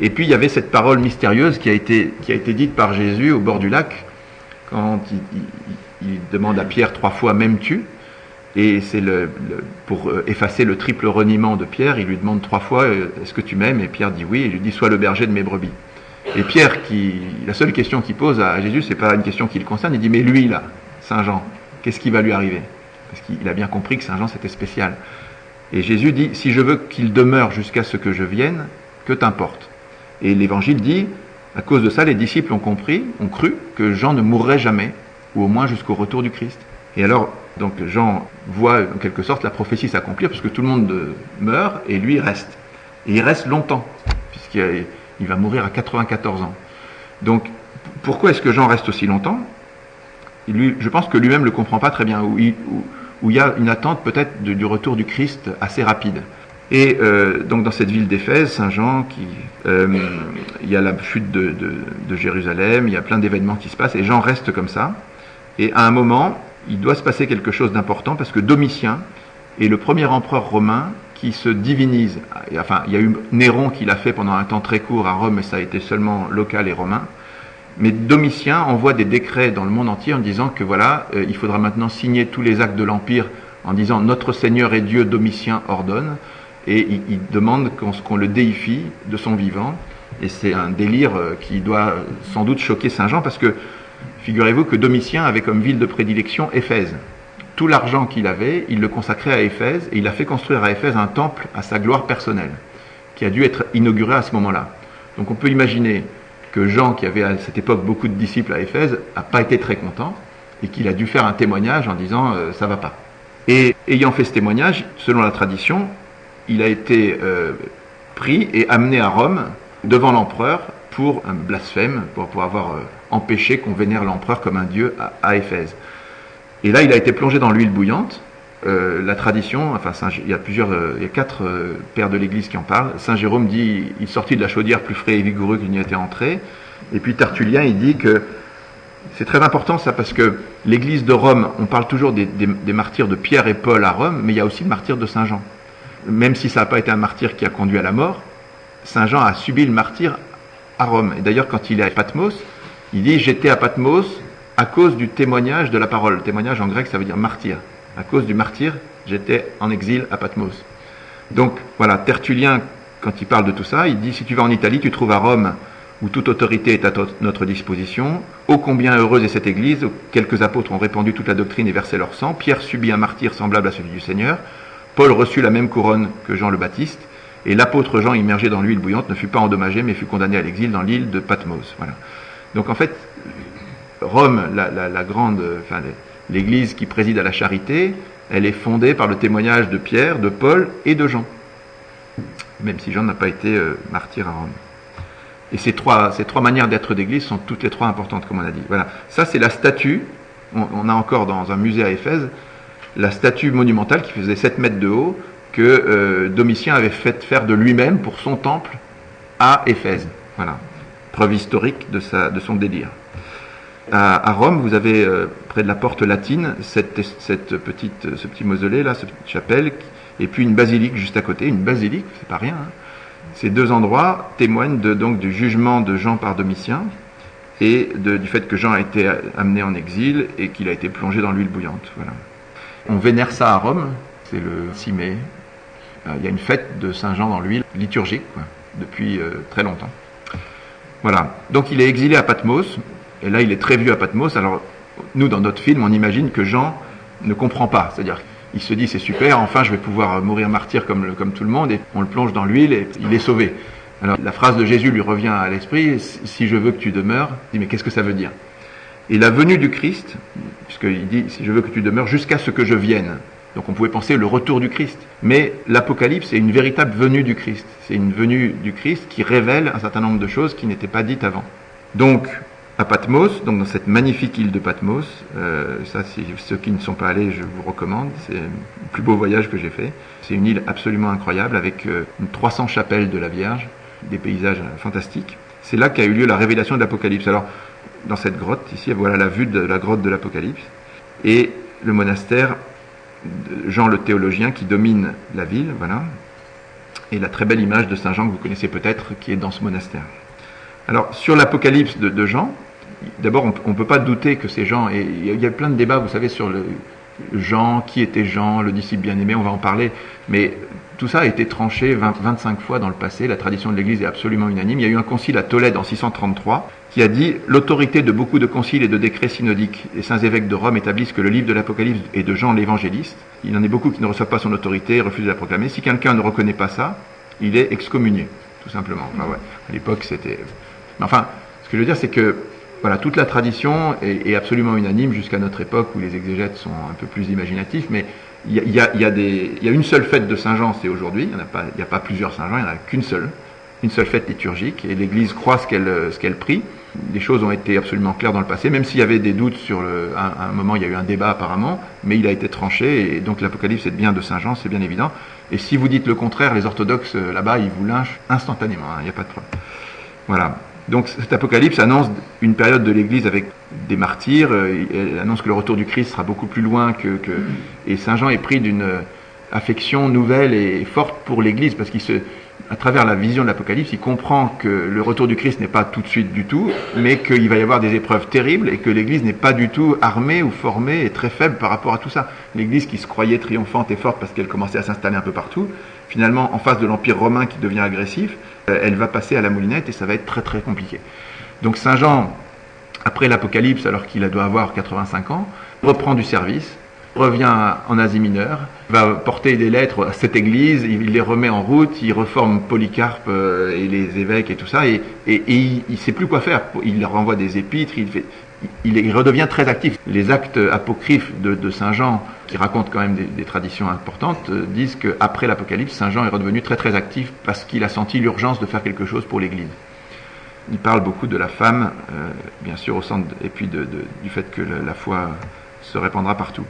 Et puis il y avait cette parole mystérieuse qui a été dite par Jésus au bord du lac, quand il demande à Pierre 3 fois « m'aimes-tu » et c'est pour effacer le triple reniement de Pierre, il lui demande 3 fois « est-ce que tu m'aimes » et Pierre dit oui, et il lui dit « sois le berger de mes brebis ». Et Pierre, la seule question qu'il pose à Jésus, c'est pas une question qui le concerne, il dit « mais lui là, Saint Jean, qu'est-ce qui va lui arriver ?» Parce qu'il a bien compris que Saint Jean c'était spécial. Et Jésus dit, si je veux qu'il demeure jusqu'à ce que je vienne, que t'importe. Et l'Évangile dit, à cause de ça, les disciples ont cru que Jean ne mourrait jamais, ou au moins jusqu'au retour du Christ. Et alors, donc Jean voit en quelque sorte la prophétie s'accomplir, puisque tout le monde meurt, et lui reste. Et il reste longtemps, puisqu'il va mourir à 94 ans. Donc, pourquoi est-ce que Jean reste aussi longtemps ? Je pense que lui-même ne le comprend pas très bien, où il y a une attente peut-être du retour du Christ assez rapide. Et donc dans cette ville d'Éphèse, Saint Jean, il y a la chute de Jérusalem, il y a plein d'événements qui se passent, et Jean reste comme ça. Et à un moment, il doit se passer quelque chose d'important, parce que Domitien est le premier empereur romain qui se divinise. Enfin, il y a eu Néron qui l'a fait pendant un temps très court à Rome, mais ça a été seulement local et romain. Mais Domitien envoie des décrets dans le monde entier en disant que voilà, il faudra maintenant signer tous les actes de l'Empire en disant « Notre Seigneur et Dieu Domitien ordonne ». Et il demande qu'on le déifie de son vivant. Et c'est un délire qui doit sans doute choquer Saint Jean, parce que figurez-vous que Domitien avait comme ville de prédilection Éphèse. Tout l'argent qu'il avait, il le consacrait à Éphèse, et il a fait construire à Éphèse un temple à sa gloire personnelle, qui a dû être inauguré à ce moment-là. Donc on peut imaginer que Jean, qui avait à cette époque beaucoup de disciples à Éphèse, n'a pas été très content, et qu'il a dû faire un témoignage en disant « ça va pas ». Et ayant fait ce témoignage, selon la tradition, il a été pris et amené à Rome devant l'empereur pour un blasphème, pour avoir empêché qu'on vénère l'empereur comme un dieu à Éphèse. Et là, il a été plongé dans l'huile bouillante. La tradition, enfin, il y a 4 pères de l'Église qui en parlent. Saint Jérôme dit il sortit de la chaudière plus frais et vigoureux qu'il n'y était entré. Et puis Tertullien, il dit que c'est très important ça, parce que l'Église de Rome, on parle toujours des martyrs de Pierre et Paul à Rome, mais il y a aussi le martyr de Saint Jean. Même si ça n'a pas été un martyr qui a conduit à la mort, Saint Jean a subi le martyr à Rome. Et d'ailleurs, quand il est à Patmos, il dit « J'étais à Patmos à cause du témoignage de la parole ». Le témoignage en grec, ça veut dire martyr. À cause du martyr, j'étais en exil à Patmos. Donc voilà, Tertullien, quand il parle de tout ça, il dit « Si tu vas en Italie, tu trouves à Rome où toute autorité est à notre disposition. Ô combien heureuse est cette église, où quelques apôtres ont répandu toute la doctrine et versé leur sang. Pierre subit un martyr semblable à celui du Seigneur. Paul reçut la même couronne que Jean le Baptiste, et l'apôtre Jean, immergé dans l'huile bouillante, ne fut pas endommagé, mais fut condamné à l'exil dans l'île de Patmos. » Voilà. Donc en fait, Rome, la grande, enfin, l'église qui préside à la charité, elle est fondée par le témoignage de Pierre, de Paul et de Jean, même si Jean n'a pas été martyr à Rome. Et ces trois manières d'être d'église sont toutes les trois importantes, comme on a dit. Voilà. Ça, c'est la statue. On a encore dans un musée à Éphèse la statue monumentale qui faisait 7 mètres de haut, que Domitien avait fait faire de lui-même pour son temple à Éphèse. Voilà. Preuve historique de son délire. À Rome, vous avez près de la porte latine ce petit mausolée là, cette petite chapelle, et puis une basilique juste à côté. Une basilique, c'est pas rien. Hein. Ces 2 endroits témoignent donc du jugement de Jean par Domitien et du fait que Jean a été amené en exil et qu'il a été plongé dans l'huile bouillante. Voilà. On vénère ça à Rome, c'est le 6 mai. Il y a une fête de Saint Jean dans l'huile liturgique, depuis très longtemps. Voilà. Donc il est exilé à Patmos, et là il est très vieux à Patmos. Alors nous, dans notre film, on imagine que Jean ne comprend pas, c'est-à-dire il se dit c'est super, enfin je vais pouvoir mourir martyr comme tout le monde, et on le plonge dans l'huile et il est sauvé. Alors la phrase de Jésus lui revient à l'esprit, si je veux que tu demeures, il dit mais qu'est-ce que ça veut dire? Et la venue du Christ, puisqu'il dit si je veux que tu demeures jusqu'à ce que je vienne, donc on pouvait penser le retour du Christ, mais l'Apocalypse est une véritable venue du Christ, c'est une venue du Christ qui révèle un certain nombre de choses qui n'étaient pas dites avant. Donc à Patmos, donc dans cette magnifique île de Patmos, ça, ceux qui ne sont pas allés, je vous recommande, c'est le plus beau voyage que j'ai fait. C'est une île absolument incroyable avec 300 chapelles de la Vierge, des paysages fantastiques. C'est là qu'a eu lieu la révélation de l'Apocalypse. Alors, dans cette grotte, ici, voilà la vue de la grotte de l'Apocalypse, et le monastère de Jean le théologien qui domine la ville, voilà, et la très belle image de Saint Jean que vous connaissez peut-être, qui est dans ce monastère. Alors, sur l'Apocalypse de Jean, d'abord, on ne peut pas douter que c'est Jean, et il y a plein de débats, vous savez, sur Jean, qui était Jean, le disciple bien-aimé, on va en parler, mais tout ça a été tranché 25 fois dans le passé, la tradition de l'Église est absolument unanime. Il y a eu un concile à Tolède en 633 qui a dit « L'autorité de beaucoup de conciles et de décrets synodiques, les saints évêques de Rome établissent que le livre de l'Apocalypse est de Jean l'évangéliste. Il en est beaucoup qui ne reçoivent pas son autorité et refusent de la proclamer. Si quelqu'un ne reconnaît pas ça, il est excommunié. » tout simplement. Enfin, ouais. À l'époque, c'était... Mais enfin, ce que je veux dire, c'est que voilà, toute la tradition est absolument unanime jusqu'à notre époque où les exégètes sont un peu plus imaginatifs, mais il y a une seule fête de Saint Jean, c'est aujourd'hui. Il n'y a pas plusieurs Saint Jean, il n'y en a qu'une seule fête liturgique, et l'Église croit ce qu'elle prie. Les choses ont été absolument claires dans le passé, même s'il y avait des doutes sur à un moment, il y a eu un débat apparemment, mais il a été tranché, et donc l'Apocalypse est bien de Saint Jean, c'est bien évident. Et si vous dites le contraire, les orthodoxes là-bas, ils vous lynchent instantanément, il n'y a pas de problème. Voilà. Donc cet Apocalypse annonce une période de l'Église avec des martyrs, elle annonce que le retour du Christ sera beaucoup plus loin et Saint Jean est pris d'une affection nouvelle et forte pour l'Église, parce à travers la vision de l'Apocalypse, il comprend que le retour du Christ n'est pas tout de suite du tout, mais qu'il va y avoir des épreuves terribles et que l'Église n'est pas du tout armée ou formée et très faible par rapport à tout ça. L'Église qui se croyait triomphante et forte parce qu'elle commençait à s'installer un peu partout, finalement, en face de l'Empire romain qui devient agressif, elle va passer à la moulinette et ça va être très très compliqué. Donc Saint Jean, après l'Apocalypse, alors qu'il doit avoir 85 ans, reprend du service, revient en Asie mineure, va porter des lettres à cette église, il les remet en route, il reforme Polycarpe et les évêques et tout ça, et il ne sait plus quoi faire. Il leur renvoie des épîtres, il redevient très actif. Les actes apocryphes de Saint Jean, qui racontent quand même des traditions importantes, disent qu'après l'Apocalypse, Saint Jean est redevenu très très actif parce qu'il a senti l'urgence de faire quelque chose pour l'Église. Il parle beaucoup de la femme, bien sûr, au centre, et puis du fait que la foi se répandra partout.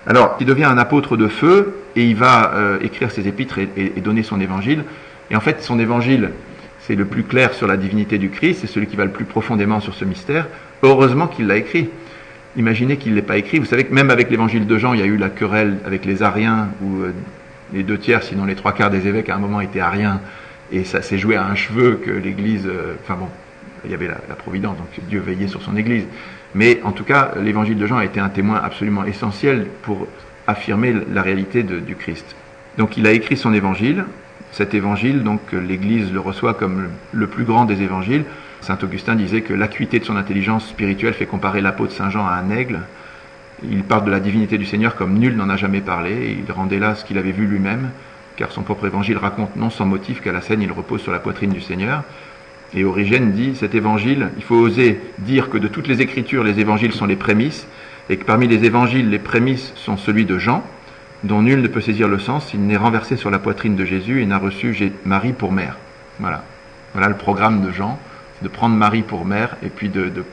Alors, il devient un apôtre de feu et il va écrire ses épîtres et donner son évangile. Et en fait, son évangile, c'est le plus clair sur la divinité du Christ, c'est celui qui va le plus profondément sur ce mystère. Heureusement qu'il l'a écrit. Imaginez qu'il ne l'ait pas écrit. Vous savez que même avec l'évangile de Jean, il y a eu la querelle avec les ariens, où les 2/3, sinon les 3/4 des évêques à un moment étaient ariens, et ça s'est joué à un cheveu que l'Église... Enfin bon, il y avait la providence, donc Dieu veillait sur son Église. Mais en tout cas, l'évangile de Jean a été un témoin absolument essentiel pour affirmer la réalité du Christ. Donc il a écrit son évangile. Cet évangile, donc l'Église le reçoit comme le plus grand des évangiles. Saint Augustin disait que l'acuité de son intelligence spirituelle fait comparer l'apôtre Saint Jean à un aigle. Il parle de la divinité du Seigneur comme nul n'en a jamais parlé. Il rendait là ce qu'il avait vu lui-même, car son propre évangile raconte non sans motif qu'à la scène il repose sur la poitrine du Seigneur. Et Origène dit, cet évangile, il faut oser dire que de toutes les écritures, les évangiles sont les prémices, et que parmi les évangiles, les prémices sont celui de Jean, dont nul ne peut saisir le sens s'il n'est renversé sur la poitrine de Jésus et n'a reçu Marie pour mère. Voilà. Voilà le programme de Jean, c'est de prendre Marie pour mère, et puis de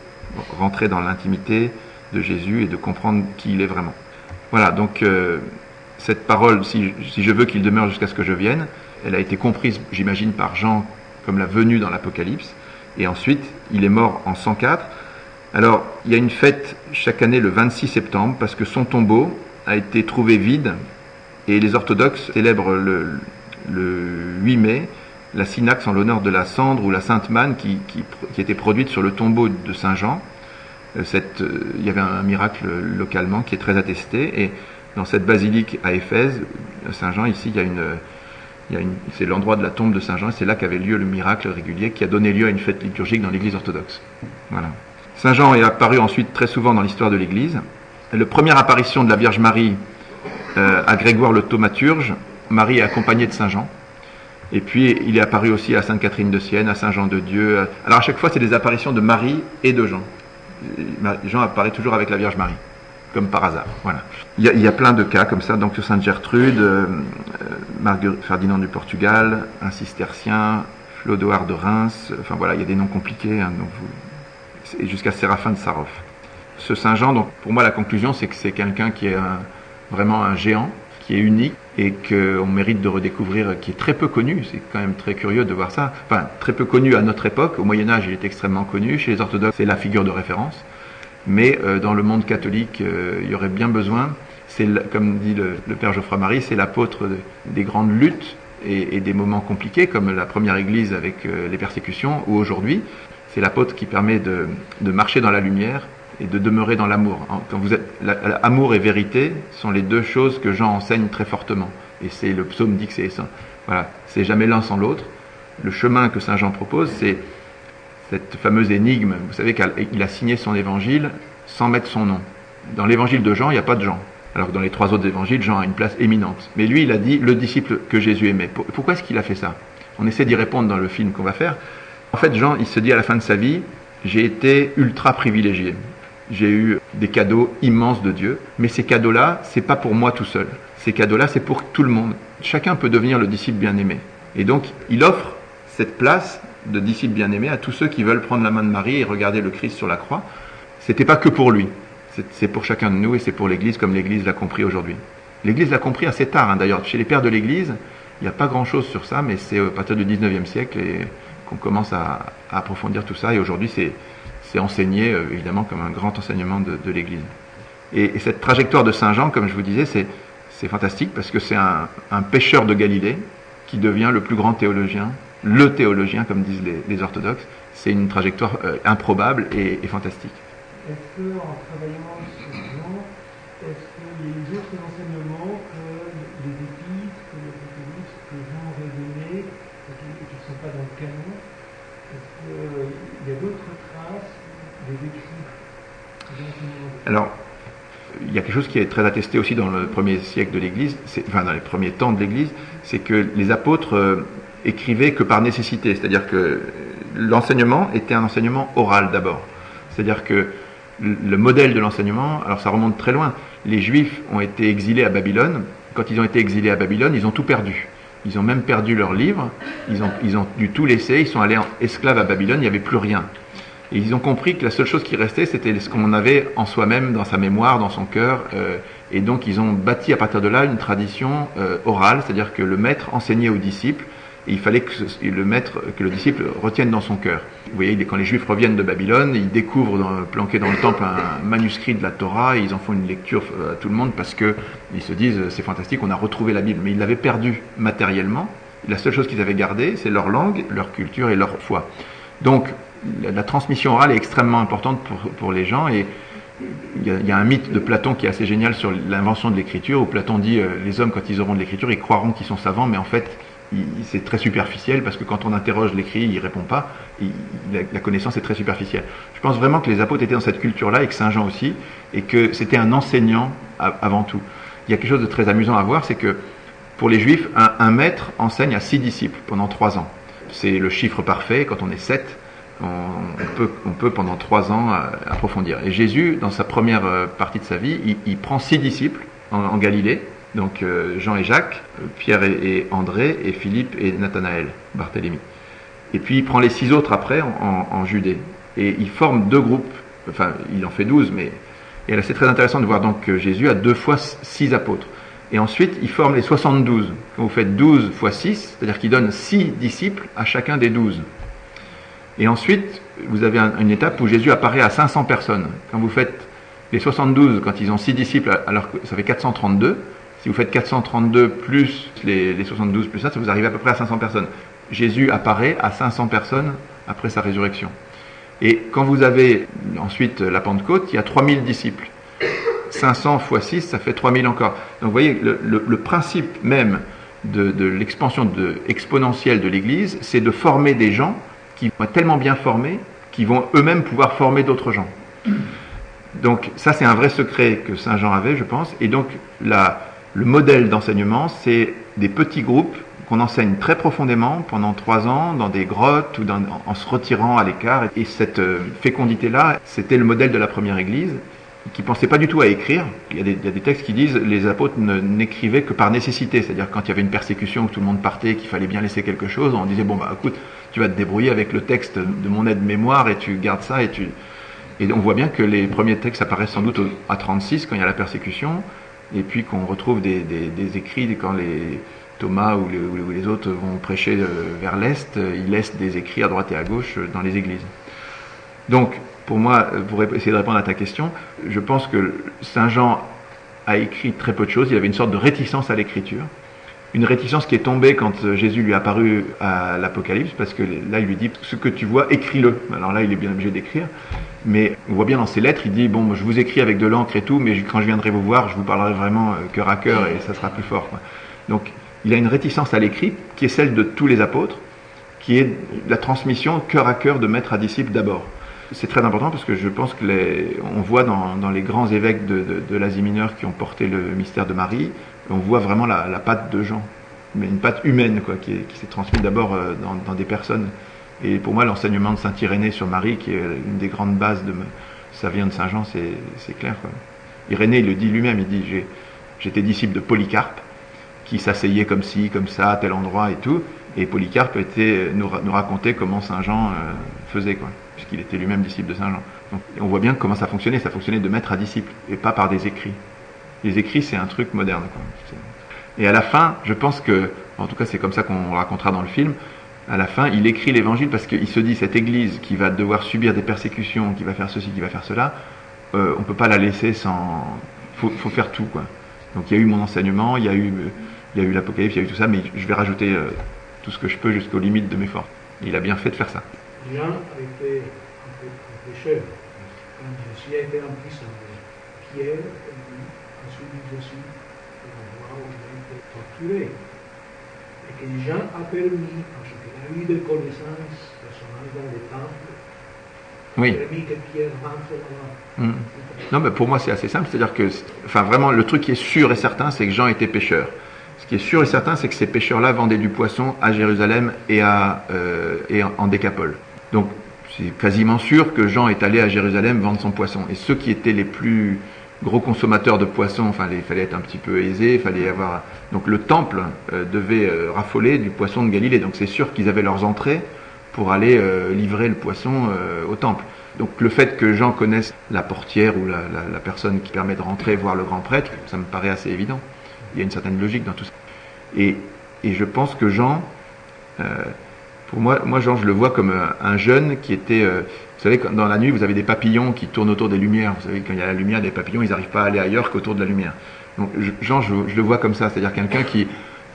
rentrer dans l'intimité de Jésus et de comprendre qui il est vraiment. Voilà, donc cette parole, si je veux qu'il demeure jusqu'à ce que je vienne, elle a été comprise, j'imagine, par Jean comme la venue dans l'Apocalypse, et ensuite il est mort en 104. Alors il y a une fête chaque année le 26 septembre parce que son tombeau a été trouvé vide, et les orthodoxes célèbrent le 8 mai la synaxe en l'honneur de la cendre ou la sainte manne qui était produite sur le tombeau de Saint Jean. Il y avait un miracle localement qui est très attesté, et dans cette basilique à Éphèse, Saint Jean, ici c'est l'endroit de la tombe de Saint Jean, et c'est là qu'avait lieu le miracle régulier qui a donné lieu à une fête liturgique dans l'Église orthodoxe. Voilà. Saint Jean est apparu ensuite très souvent dans l'histoire de l'Église. La première apparition de la Vierge Marie à Grégoire le Thaumaturge, Marie est accompagnée de Saint Jean. Et puis il est apparu aussi à Sainte Catherine de Sienne, à Saint Jean de Dieu. Alors à chaque fois c'est des apparitions de Marie et de Jean. Jean apparaît toujours avec la Vierge Marie, comme par hasard. Voilà. Il y a plein de cas comme ça, donc sur Sainte Gertrude, Ferdinand du Portugal, un cistercien, Flodoard de Reims, enfin voilà, il y a des noms compliqués, hein, jusqu'à Séraphin de Sarov. Ce Saint Jean, donc pour moi la conclusion c'est que c'est quelqu'un qui est vraiment un géant, qui est unique et qu'on mérite de redécouvrir, qui est très peu connu. C'est quand même très curieux de voir ça. Enfin, très peu connu à notre époque. Au Moyen-Âge, il est extrêmement connu. Chez les orthodoxes, c'est la figure de référence. Mais dans le monde catholique, il y aurait bien besoin, comme dit le Père Geoffroy-Marie, c'est l'apôtre des grandes luttes et des moments compliqués, comme la première Église avec les persécutions, ou aujourd'hui, c'est l'apôtre qui permet de marcher dans la lumière et de demeurer dans l'amour. Quand amour et vérité sont les deux choses que Jean enseigne très fortement. Et c'est le psaume dit que c'est ça. Voilà, c'est jamais l'un sans l'autre. Le chemin que Saint Jean propose, c'est cette fameuse énigme. Vous savez qu'il a signé son évangile sans mettre son nom. Dans l'évangile de Jean, il n'y a pas de Jean. Alors que dans les trois autres évangiles, Jean a une place éminente. Mais lui, il a dit le disciple que Jésus aimait. Pourquoi est-ce qu'il a fait ça? On essaie d'y répondre dans le film qu'on va faire. En fait, Jean, il se dit à la fin de sa vie, j'ai été ultra privilégié. J'ai eu des cadeaux immenses de Dieu, mais ces cadeaux-là, c'est pas pour moi tout seul. Ces cadeaux-là, c'est pour tout le monde. Chacun peut devenir le disciple bien-aimé. Et donc, il offre cette place de disciple bien-aimé à tous ceux qui veulent prendre la main de Marie et regarder le Christ sur la croix. C'était pas que pour lui. C'est pour chacun de nous et c'est pour l'Église comme l'Église l'a compris aujourd'hui. L'Église l'a compris assez tard, d'ailleurs. Chez les pères de l'Église, il n'y a pas grand-chose sur ça, mais c'est à partir du 19e siècle qu'on commence à approfondir tout ça. Et aujourd'hui, c'est enseigné, évidemment, comme un grand enseignement de l'Église. Et cette trajectoire de Saint Jean, comme je vous disais, c'est fantastique parce que c'est un pêcheur de Galilée qui devient le plus grand théologien, le théologien, comme disent les orthodoxes. C'est une trajectoire improbable et fantastique. Est-ce qu'en travaillant sur Jean, est-ce qu'il y a eu d'autres enseignements que les épîtres, que l'Apocalypse, que Jean aurait donné, et qui ne sont pas dans le canon? Est-ce qu'il y a d'autres traces des écrits des enseignements? Alors, il y a quelque chose qui est très attesté aussi dans le premier siècle de l'Église, enfin dans les premiers temps de l'Église, c'est que les apôtres écrivaient que par nécessité, c'est-à-dire que l'enseignement était un enseignement oral d'abord. C'est-à-dire que le modèle de l'enseignement, alors ça remonte très loin, les Juifs ont été exilés à Babylone. Quand ils ont été exilés à Babylone, ils ont tout perdu. Ils ont même perdu leurs livres, ils ont dû tout laisser, ils sont allés esclaves à Babylone, il n'y avait plus rien. Et ils ont compris que la seule chose qui restait, c'était ce qu'on avait en soi-même, dans sa mémoire, dans son cœur. Et donc ils ont bâti à partir de là une tradition orale, c'est-à-dire que le maître enseignait aux disciples, et il fallait que le disciple retienne dans son cœur. Vous voyez, quand les Juifs reviennent de Babylone, ils découvrent planqué dans le temple un manuscrit de la Torah, et ils en font une lecture à tout le monde parce que ils se disent c'est fantastique, on a retrouvé la Bible. Mais ils l'avaient perdue matériellement. La seule chose qu'ils avaient gardée, c'est leur langue, leur culture et leur foi. Donc la transmission orale est extrêmement importante pour les gens, et il y a un mythe de Platon qui est assez génial sur l'invention de l'écriture, où Platon dit les hommes, quand ils auront de l'écriture, ils croiront qu'ils sont savants, mais en fait c'est très superficiel, parce que quand on interroge l'écrit, il répond pas, la connaissance est très superficielle. Je pense vraiment que les apôtres étaient dans cette culture-là, et que Saint Jean aussi, et que c'était un enseignant avant tout. Il y a quelque chose de très amusant à voir, c'est que pour les Juifs, un maître enseigne à 6 disciples pendant 3 ans. C'est le chiffre parfait. Quand on est 7, on peut pendant 3 ans approfondir. Et Jésus, dans sa première partie de sa vie, il prend 6 disciples en Galilée, donc Jean et Jacques, Pierre et André, et Philippe et Nathanaël, Barthélemy. Et puis il prend les 6 autres après en Judée. Et il forme 2 groupes, enfin il en fait 12, mais et là c'est très intéressant de voir donc que Jésus a 2 fois 6 apôtres. Et ensuite il forme les 72. Quand vous faites 12 fois 6, c'est-à-dire qu'il donne 6 disciples à chacun des 12. Et ensuite, vous avez une étape où Jésus apparaît à 500 personnes. Quand vous faites les 72, quand ils ont 6 disciples, alors que ça fait 432, si vous faites 432 plus les 72 plus ça vous arrivez à peu près à 500 personnes. Jésus apparaît à 500 personnes après sa résurrection. Et quand vous avez ensuite la Pentecôte, il y a 3000 disciples. 500 fois 6, ça fait 3000 encore. Donc vous voyez, le principe même de l'expansion exponentielle de l'Église, c'est de former des gens qui vont être tellement bien formés, qui vont eux-mêmes pouvoir former d'autres gens. Donc ça, c'est un vrai secret que Saint Jean avait, je pense. Et donc le modèle d'enseignement, c'est des petits groupes qu'on enseigne très profondément pendant 3 ans, dans des grottes ou en se retirant à l'écart. Et cette fécondité-là, c'était le modèle de la première Église, qui ne pensait pas du tout à écrire. Il y a des textes qui disent les apôtres n'écrivaient que par nécessité, c'est-à-dire quand il y avait une persécution, que tout le monde partait, qu'il fallait bien laisser quelque chose, on disait bon bah écoute, tu vas te débrouiller avec le texte de mon aide-mémoire et tu gardes ça et on voit bien que les premiers textes apparaissent sans doute à 36 quand il y a la persécution, et puis qu'on retrouve des écrits quand les Thomas ou les autres vont prêcher vers l'Est, ils laissent des écrits à droite et à gauche dans les églises. Donc, pour moi, pour essayer de répondre à ta question, je pense que Saint Jean a écrit très peu de choses. Il avait une sorte de réticence à l'écriture. Une réticence qui est tombée quand Jésus lui est apparu à l'Apocalypse, parce que là, il lui dit « ce que tu vois, écris-le ». Alors là, il est bien obligé d'écrire. Mais on voit bien dans ses lettres, il dit « bon, je vous écris avec de l'encre et tout, mais quand je viendrai vous voir, je vous parlerai vraiment cœur à cœur et ça sera plus fort. » Donc, il a une réticence à l'écrit qui est celle de tous les apôtres, qui est la transmission cœur à cœur de maître à disciple d'abord. C'est très important parce que je pense que on voit dans les grands évêques de l'Asie mineure qui ont porté le mystère de Marie, on voit vraiment la patte de Jean. mais une patte humaine, quoi, qui s'est transmise d'abord dans des personnes. Et pour moi, l'enseignement de saint Irénée sur Marie, qui est une des grandes bases ça vient de Saint Jean, c'est clair, quoi. Irénée, il le dit lui-même, il dit j'étais disciple de Polycarpe, qui s'asseyait comme ci, comme ça, à tel endroit et tout. Et Polycarpe nous racontait comment Saint Jean faisait, quoi, puisqu'il était lui-même disciple de Saint Jean. Donc on voit bien comment ça fonctionnait de maître à disciple, et pas par des écrits. Les écrits, c'est un truc moderne, quoi. Et à la fin, je pense que, en tout cas c'est comme ça qu'on racontera dans le film, à la fin, il écrit l'évangile parce qu'il se dit, cette église qui va devoir subir des persécutions, qui va faire ceci, qui va faire cela, on ne peut pas la laisser sans... faut faire tout, quoi. Donc il y a eu mon enseignement, il y a eu l'Apocalypse, il y a eu tout ça, mais je vais rajouter tout ce que je peux jusqu'aux limites de mes forces. Il a bien fait de faire ça. Jean a été un pécheur. Quand Jésus a été en prison, Pierre a suivi Jésus pour voir où il a été torturé. Et que Jean a permis, parce qu'il a eu des connaissances personnelles dans le temple, oui. Permis que Pierre rentre là-bas. Non, mais pour moi c'est assez simple, c'est-à-dire que, enfin vraiment, le truc qui est sûr et certain, c'est que Jean était pécheur. Ce qui est sûr et certain, c'est que ces pêcheurs-là vendaient du poisson à Jérusalem et en Décapole. Donc c'est quasiment sûr que Jean est allé à Jérusalem vendre son poisson. Et ceux qui étaient les plus gros consommateurs de poissons, enfin il fallait être un petit peu aisé, il fallait avoir... Donc le temple devait raffoler du poisson de Galilée. Donc c'est sûr qu'ils avaient leurs entrées pour aller livrer le poisson au temple. Donc le fait que Jean connaisse la portière ou la personne qui permet de rentrer voir le grand prêtre, ça me paraît assez évident. Il y a une certaine logique dans tout ça. Et je pense que Jean, pour moi Jean, je le vois comme un jeune qui était... vous savez, dans la nuit, vous avez des papillons qui tournent autour des lumières. Vous savez, quand il y a la lumière, des papillons, ils n'arrivent pas à aller ailleurs qu'autour de la lumière. Donc Jean, je le vois comme ça, c'est-à-dire quelqu'un qui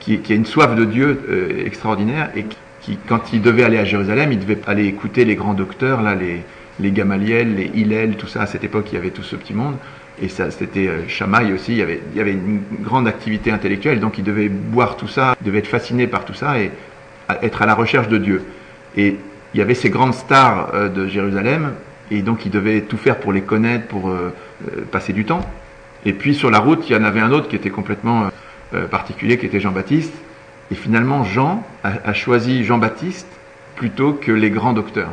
a une soif de Dieu extraordinaire et qui, quand il devait aller à Jérusalem, il devait aller écouter les grands docteurs, là, les Gamaliel, les Hillel, tout ça. À cette époque, il y avait tout ce petit monde. Et ça, c'était Chamaï aussi, il y avait une grande activité intellectuelle, donc il devait boire tout ça, il devait être fasciné par tout ça et être à la recherche de Dieu. Et il y avait ces grandes stars de Jérusalem, et donc il devait tout faire pour les connaître, pour passer du temps. Et puis sur la route, il y en avait un autre qui était complètement particulier, qui était Jean-Baptiste. Et finalement, Jean a choisi Jean-Baptiste plutôt que les grands docteurs.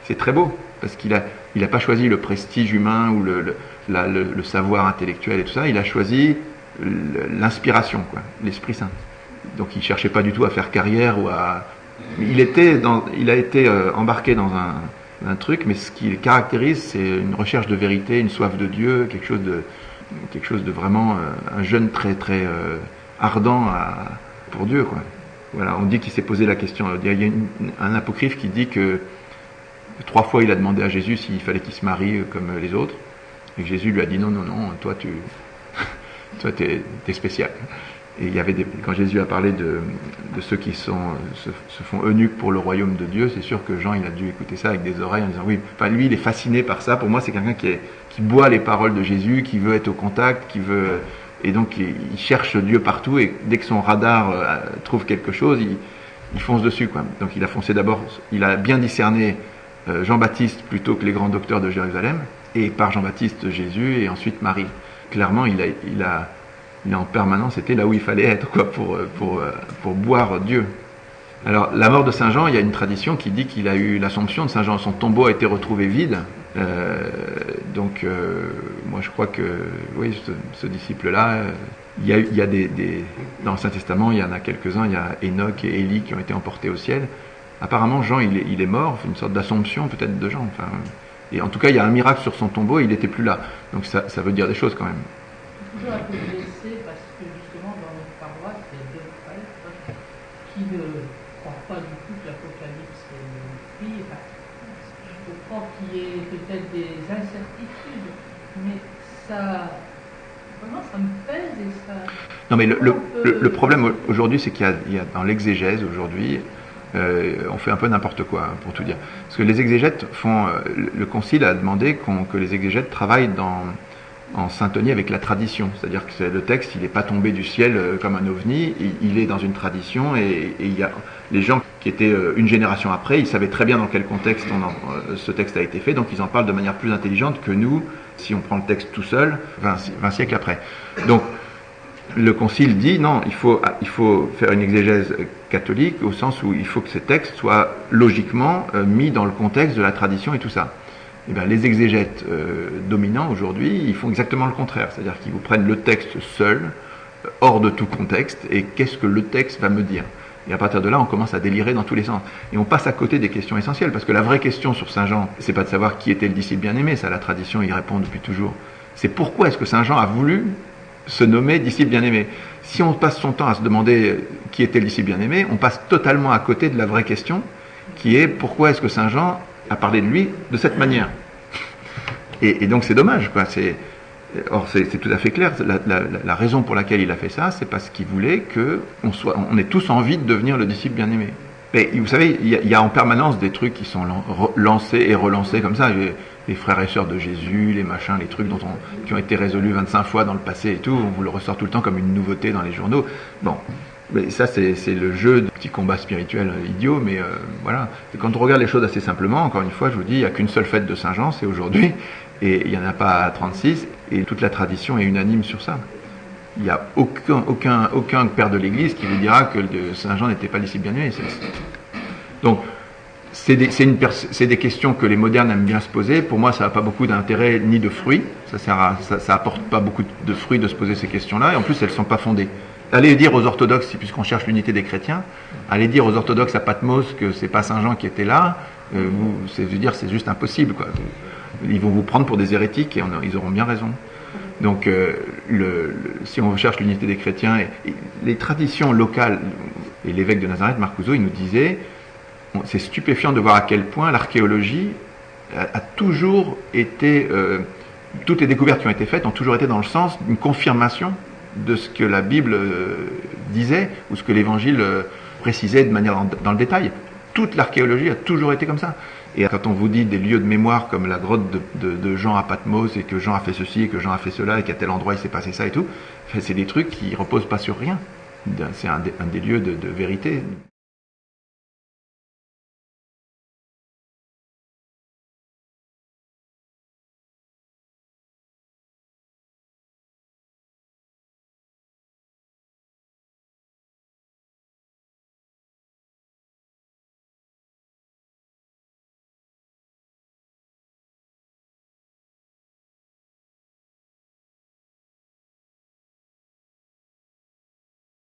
C'est très beau, parce qu'il a pas choisi le prestige humain ou le savoir intellectuel et tout ça, il a choisi l'inspiration, quoi, l'Esprit Saint. Donc il cherchait pas du tout à faire carrière ou à... Il a été embarqué dans un truc, mais ce qui le caractérise, c'est une recherche de vérité, une soif de Dieu, quelque chose de vraiment un jeune très très ardent pour Dieu, quoi. Voilà, on dit qu'il s'est posé la question. Il y a un apocryphe qui dit que 3 fois il a demandé à Jésus s'il fallait qu'il se marie comme les autres. Et Jésus lui a dit non, toi t'es spécial. Et il y avait quand Jésus a parlé de ceux qui se font eunuques pour le royaume de Dieu, c'est sûr que Jean, il a dû écouter ça avec des oreilles en disant oui, enfin lui il est fasciné par ça. Pour moi c'est quelqu'un qui boit les paroles de Jésus, qui veut être au contact, et donc il cherche Dieu partout, et dès que son radar trouve quelque chose, il fonce dessus, quoi. Donc il a foncé d'abord, il a bien discerné Jean-Baptiste plutôt que les grands docteurs de Jérusalem, et par Jean-Baptiste Jésus et ensuite Marie. Clairement, il est en permanence, c'était là où il fallait être, quoi, pour boire Dieu. Alors la mort de Saint Jean, il y a une tradition qui dit qu'il a eu l'Assomption de Saint Jean, son tombeau a été retrouvé vide. Donc moi je crois que oui, ce disciple-là, il y a dans le Saint-Testament, il y en a quelques-uns, il y a Enoch et Élie qui ont été emportés au ciel. Apparemment Jean il est mort, une sorte d'Assomption peut-être de Jean. Enfin, et en tout cas il y a un miracle sur son tombeau, il n'était plus là. Donc ça veut dire des choses quand même. Toujours un peu blessé parce que justement dans notre paroisse, il y a 2 prêtres qui ne croient pas du tout que l'Apocalypse est écrit. Je crois qu'il y ait peut-être des incertitudes, mais ça, vraiment, ça me pèse et ça... Non, mais le problème aujourd'hui, c'est qu'il y a dans l'exégèse aujourd'hui, on fait un peu n'importe quoi, hein, pour tout dire. Parce que les exégètes font... le Concile a demandé que les exégètes travaillent en syntonie avec la tradition. C'est-à-dire que le texte, il n'est pas tombé du ciel comme un ovni, il est dans une tradition, et il y a les gens qui étaient une génération après, ils savaient très bien dans quel contexte ce texte a été fait, donc ils en parlent de manière plus intelligente que nous, si on prend le texte tout seul, 20 siècles après. Donc, Le Concile dit non, il faut faire une exégèse catholique au sens où il faut que ces textes soient logiquement mis dans le contexte de la tradition et tout ça. Eh bien, les exégètes dominants aujourd'hui, ils font exactement le contraire, c'est-à-dire qu'ils vous prennent le texte seul, hors de tout contexte, et qu'est-ce que le texte va me dire. Et à partir de là, on commence à délirer dans tous les sens. Et on passe à côté des questions essentielles, parce que la vraie question sur Saint Jean, c'est pas de savoir qui était le disciple bien-aimé, ça la tradition y répond depuis toujours. C'est pourquoi est-ce que Saint Jean a voulu se nommer disciple bien-aimé. Si on passe son temps à se demander qui était le disciple bien-aimé, on passe totalement à côté de la vraie question, qui est pourquoi est-ce que Saint Jean a parlé de lui de cette manière. Et donc c'est dommage, quoi. Or c'est tout à fait clair. La raison pour laquelle il a fait ça, c'est parce qu'il voulait on ait tous envie de devenir le disciple bien-aimé. Mais vous savez, il y a en permanence des trucs qui sont lancés et relancés comme ça. Les frères et sœurs de Jésus, les machins, les trucs qui ont été résolus 25 fois dans le passé et tout, on vous le ressort tout le temps comme une nouveauté dans les journaux. Bon, mais ça c'est le jeu de petits combats spirituels idiots, mais voilà. Quand on regarde les choses assez simplement, encore une fois, je vous dis, il n'y a qu'une seule fête de Saint-Jean, c'est aujourd'hui, et il n'y en a pas 36, et toute la tradition est unanime sur ça. Il n'y a aucun père de l'Église qui vous dira que Saint-Jean n'était pas disciple bien-aimé. Donc, c'est des questions que les modernes aiment bien se poser. Pour moi, ça n'a pas beaucoup d'intérêt ni de fruits. Ça apporte pas beaucoup de fruits de se poser ces questions-là. Et en plus, elles ne sont pas fondées. Allez dire aux orthodoxes, puisqu'on cherche l'unité des chrétiens, allez dire aux orthodoxes à Patmos que c'est pas Saint Jean qui était là. C'est juste impossible, quoi. Ils vont vous prendre pour des hérétiques et ils auront bien raison. Donc, si on recherche l'unité des chrétiens, et les traditions locales, et l'évêque de Nazareth, Marcouzo, il nous disait, c'est stupéfiant de voir à quel point l'archéologie a toujours été, toutes les découvertes qui ont été faites ont toujours été dans le sens d'une confirmation de ce que la Bible disait, ou ce que l'Évangile précisait de manière dans le détail. Toute l'archéologie a toujours été comme ça. Et quand on vous dit des lieux de mémoire comme la grotte de Jean à Patmos, et que Jean a fait ceci, et que Jean a fait cela, et qu'à tel endroit il s'est passé ça et tout, c'est des trucs qui reposent pas sur rien. C'est un des lieux de vérité.